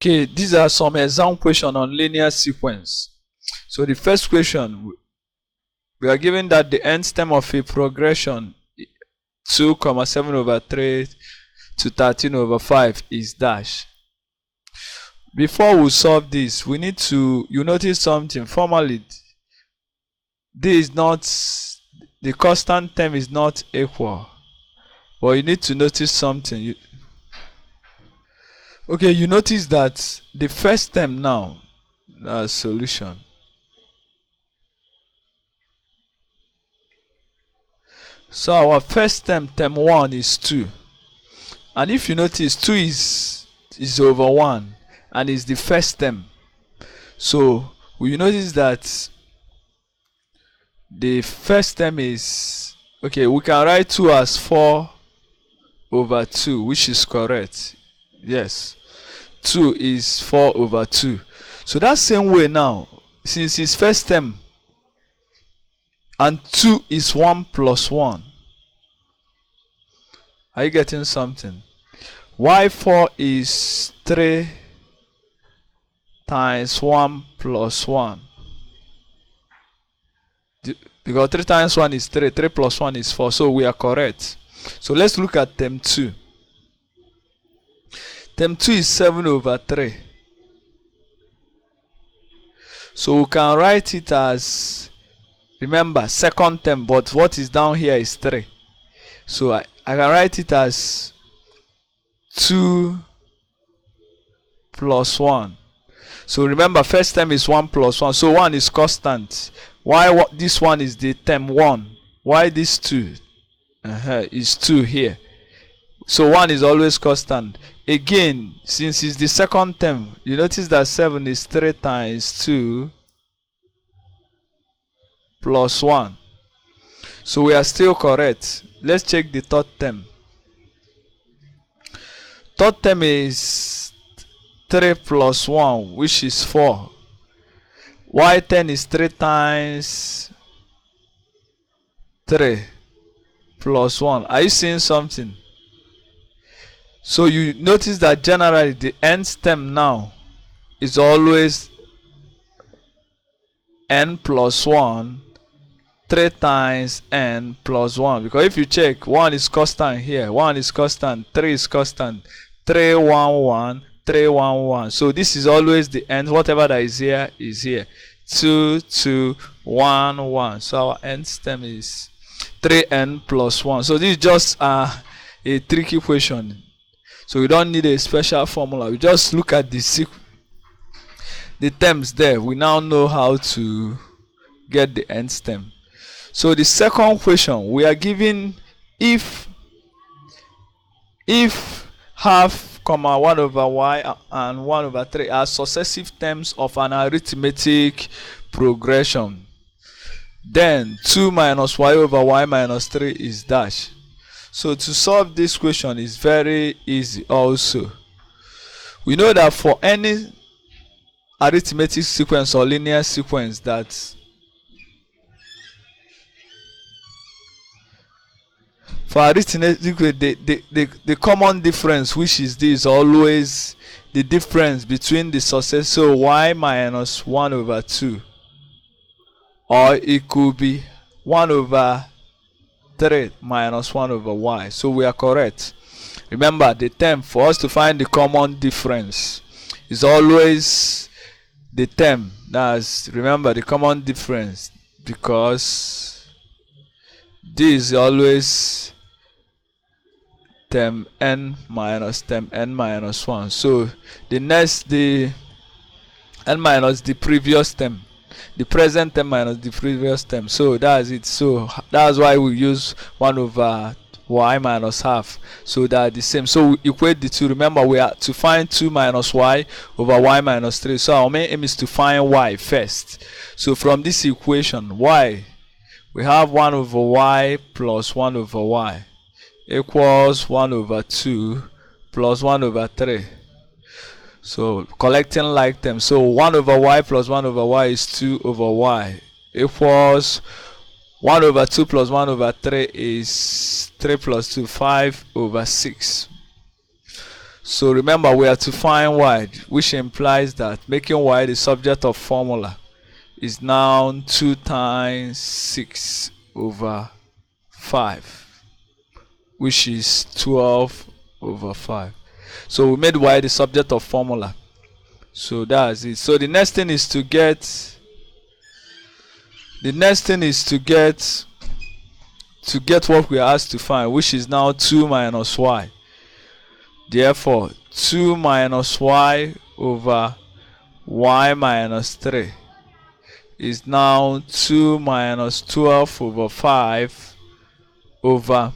Okay, these are some exam questions on linear sequence. So the first question, we are given that the nth term of a progression 2, 7 over 3 to 13 over 5 is dash. Before we solve this, we need to, you notice something, formally, this is not, the constant term is not equal. But you need to notice something. Okay, you notice that the first term now, solution. So our first term, term 1 is 2. And if you notice, 2 is over 1 and is the first term. So we notice that the first term is, okay, we can write 2 as 4 over 2, which is correct. Yes, 2 is 4 over 2. So that same way now, since it's first term and 2 is 1 plus 1. Are you getting something? Y4 is 3 times 1 plus 1. Because 3 times 1 is 3, 3 plus 1 is 4, so we are correct. So let's look at term 2. Term 2 is 7 over 3. So we can write it as, remember, second term, but what is down here is 3. So I can write it as 2 plus 1. So remember, first term is 1 plus 1. So 1 is constant. Why this one is the term 1? Why this 2 is 2 here? So 1 is always constant. Again, since it's the second term, you notice that 7 is 3 times 2 plus 1. So we are still correct. Let's check the third term. Third term is 3 plus 1, which is 4. Y10 is 3 times 3 plus 1. Are you seeing something? So you notice that generally the nth term now is always n plus 1, 3 times n plus 1. Because if you check, 1 is constant here, 1 is constant, 3 is constant, 3, 1, 1, 3, 1, 1. So this is always the n. Whatever that is here is here. 2, 2, 1, 1. So our nth term is 3n plus 1. So this is just a tricky question. So we don't need a special formula. We just look at the terms there. We now know how to get the nth term. So the second question, we are given if half, 1 over y and 1 over 3 are successive terms of an arithmetic progression, then 2 minus y over y minus 3 is dash. So to solve this question is very easy also. We know that for any arithmetic sequence or linear sequence, that for arithmetic, the common difference, which is this, always the difference between the success. So y minus 1 over 2, or it could be 1 over 3 minus 1 over y. So we are correct. Remember, the term, for us to find the common difference, is always the term. That's, remember, the common difference, because this is always term n minus term n minus 1. So the next, the n minus the previous term, the present term minus the previous term. So that's it. So that's why we use 1 over y minus half, so that the same. So we equate the two. Remember, we are to find 2 minus y over y minus 3. So our main aim is to find y first. So from this equation, y, we have 1 over y plus 1 over y equals 1 over 2 plus 1 over 3. So collecting like terms. So 1 over y plus 1 over y is 2 over y equals 1 over 2 plus 1 over 3 is 3 plus 2, 5 over 6. So remember, we have to find y, which implies that making y the subject of formula is now 2 times 6 over 5, which is 12 over 5. So we made y the subject of formula. So that's it. So the next thing is to get what we are asked to find, which is now 2 minus y. Therefore 2 minus y over y minus 3 is now 2 minus 12 over 5 over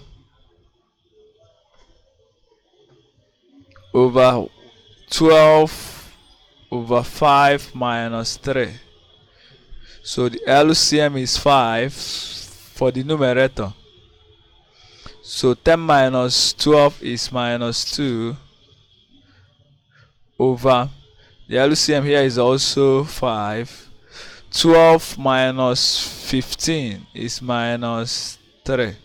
12 over 5 minus 3. So the LCM is 5 for the numerator. So 10 minus 12 is minus 2 over, the LCM here is also 5. 12 minus 15 is minus 3.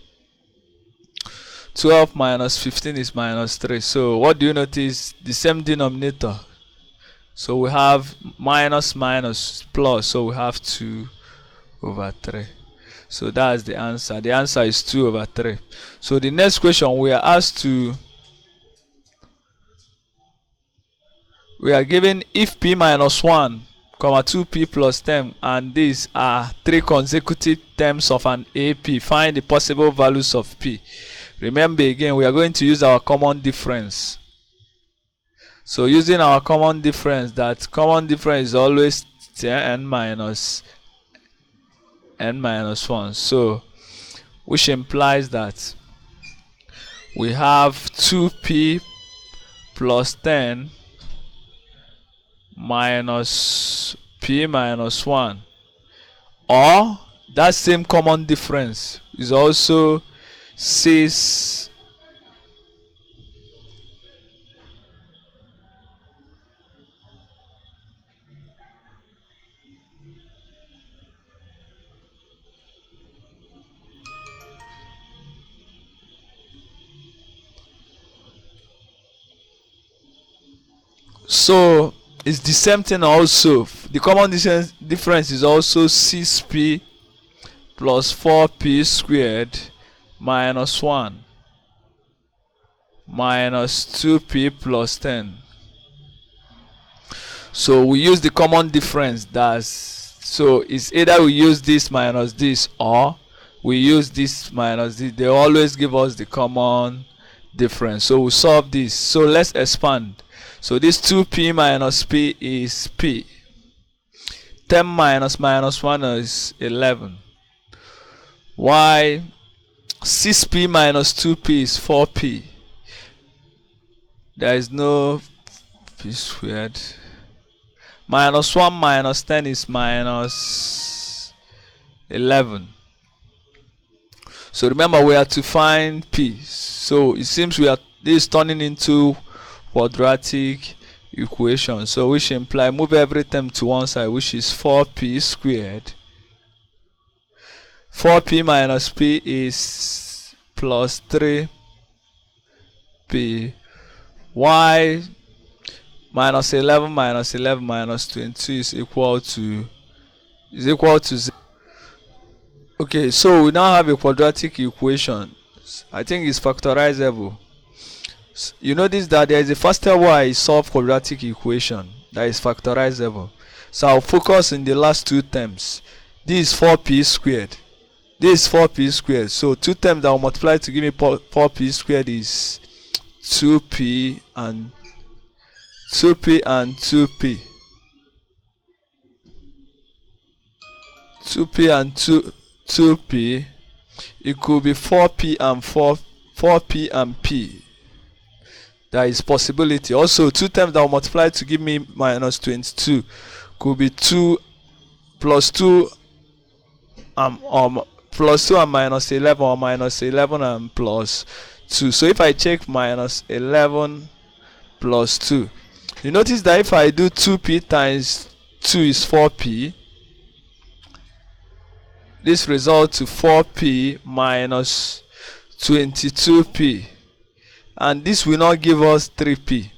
12 minus 15 is minus 3. So what do you notice? The same denominator. So we have minus minus plus, so we have 2 over 3. So that's the answer. The answer is 2 over 3. So the next question, we are given if p minus 1, 2p plus 10, and these are 3 consecutive terms of an AP, find the possible values of p. Remember again, we are going to use our common difference. So using our common difference, that common difference is always n minus 1. So which implies that we have 2p plus 10 minus p minus 1, or that same common difference is also 6 so it's the same thing also. The common difference is also 6p plus 4p squared minus 1 minus 2p plus 10. So we use the common difference. So it's either we use this minus this, or we use this minus this. They always give us the common difference. So we solve this. So let's expand. So this 2p minus p is p. 10 minus minus 1 is 11. Y 6p minus 2p is 4p. There is no p squared. Minus 1 minus 10 is minus 11. So remember, we have to find p. So it seems this is turning into quadratic equation. So which imply move every term to one side, which is 4p squared. 4p minus p is plus 3p. Y minus 11 minus 11 minus 22 is equal to 0. Okay, so we now have a quadratic equation. I think it's factorizable. You notice that there is a faster way to solve quadratic equation that is factorizable. So I'll focus in the last two terms. This is 4p squared. This is 4p squared. So two terms that will multiply to give me 4p squared is 2p and 2p and 2p. 2p and 2p. It could be 4p and 4p and p. There is possibility. Also, two terms that will multiply to give me minus 22 could be 2 plus 2 plus 2 and minus 11, or minus 11 and plus 2. So if I check minus 11 plus 2, you notice that if I do 2p times 2 is 4p, this results to 4p minus 22p, and this will not give us 3p.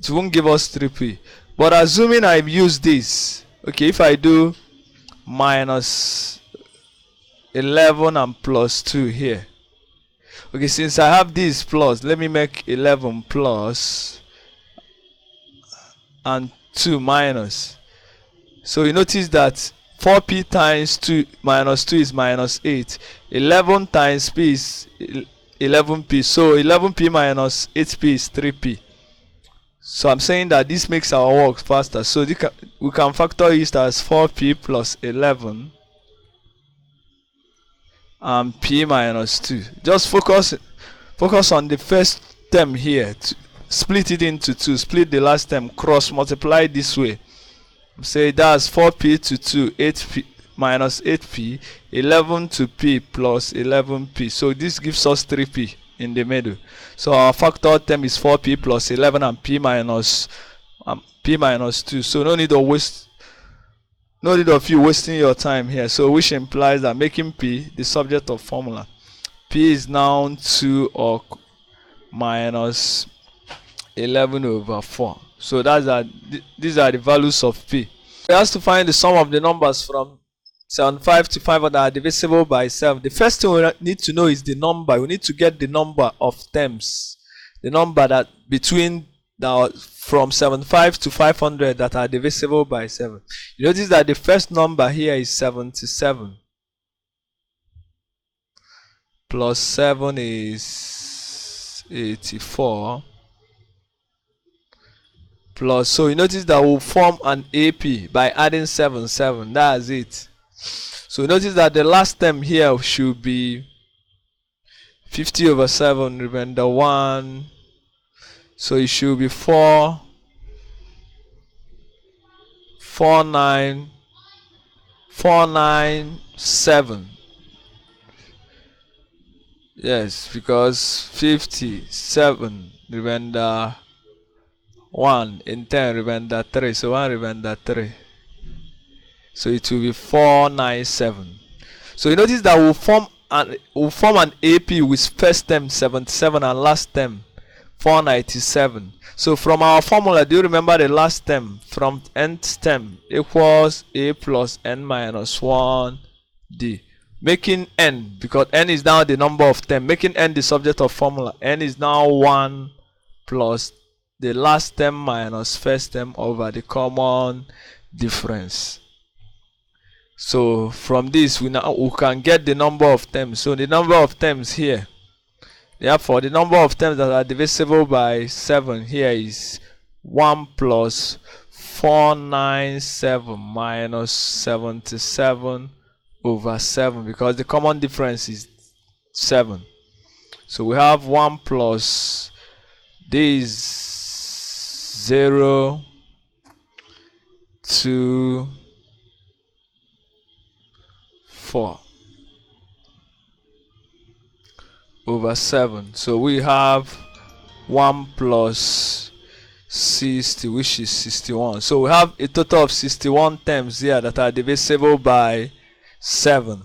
it won't give us 3p. But assuming I use this, okay, if I do minus 11 and plus 2 here, okay, since I have this plus, let me make 11 plus and 2 minus. So you notice that 4p times 2 minus 2 is minus 8. 11 times p is 11p. So 11p minus 8p is 3p. So I'm saying that this makes our work faster. So we can factor it as 4p plus 11 and p minus 2. Just focus on the first term here. Split it into 2. Split the last term. Cross multiply this way. Say that's 4p to 2, 8p minus 8p, 11 to p plus 11p. So this gives us 3p in the middle. So our factor term is 4p plus 11 and p minus 2. So no need of you wasting your time here. So which implies that making p the subject of formula. P is now 2 or minus 11 over 4. So these are the values of p. We have to find the sum of the numbers from 75 to 500 that are divisible by 7. The first thing we need to know is the number. We need to get the number of terms. The number that from 75 to 500 that are divisible by 7. You notice that the first number here is 77. Plus 7 is 84. Plus, so you notice that we'll form an AP by adding 7. That's it. So notice that the last term here should be 50 over 7, remainder 1. So it should be 497. Yes, because 57 remainder 1 in 10 remainder 3. So 1 remainder 3. So it will be 497. So you notice that we'll form an AP with first term 77 and last term 497. So from our formula, do you remember the last term from nth term equals a plus n minus 1d? Making n, because n is now the number of term, making n the subject of formula. N is now 1 plus the last term minus first term over the common difference. So from this we can get the number of terms. So the number of terms here, therefore the number of terms that are divisible by 7 here is 1 plus 497 minus 77 over 7, because the common difference is 7. So we have 1 plus this 0 2 4 over 7. So we have 1 plus 60, which is 61. So we have a total of 61 terms here that are divisible by 7.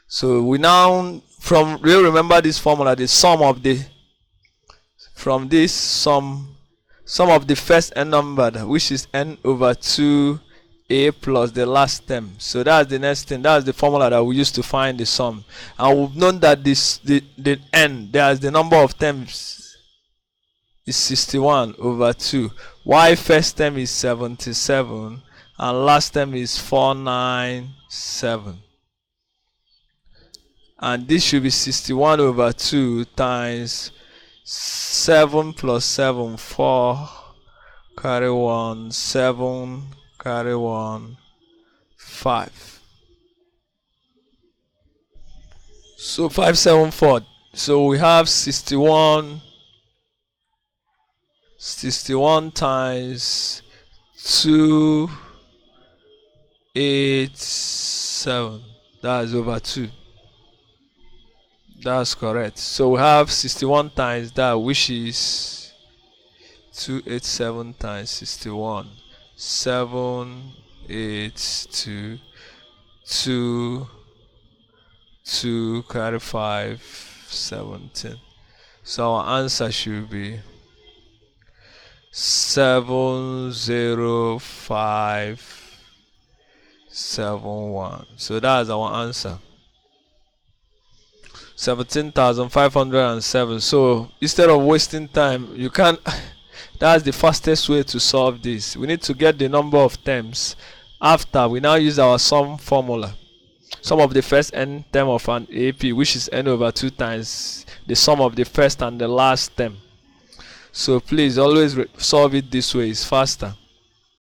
So we now, we'll remember this formula, the sum of the sum of the first n number, which is n over 2 a plus the last term. So that's the next thing. That's the formula that we use to find the sum. And we've known that the n, there's the number of terms is 61 over 2. Why first term is 77 and last term is 497. And this should be 61 over 2 times 7 plus 7, 4, carry 1, 7, carry 1, 5. So 574. So we have 61 times 287. That's over 2. That's correct. So we have 61 times that, which is 287 times 61. 782 2 carry 5 17. So our answer should be 70571. So that's our answer. 17,507. So instead of wasting time, you can that's the fastest way to solve this. We need to get the number of terms. After, we now use our sum formula. Sum of the first n term of an AP, which is n over 2 times the sum of the first and the last term. So please always solve it this way, it's faster.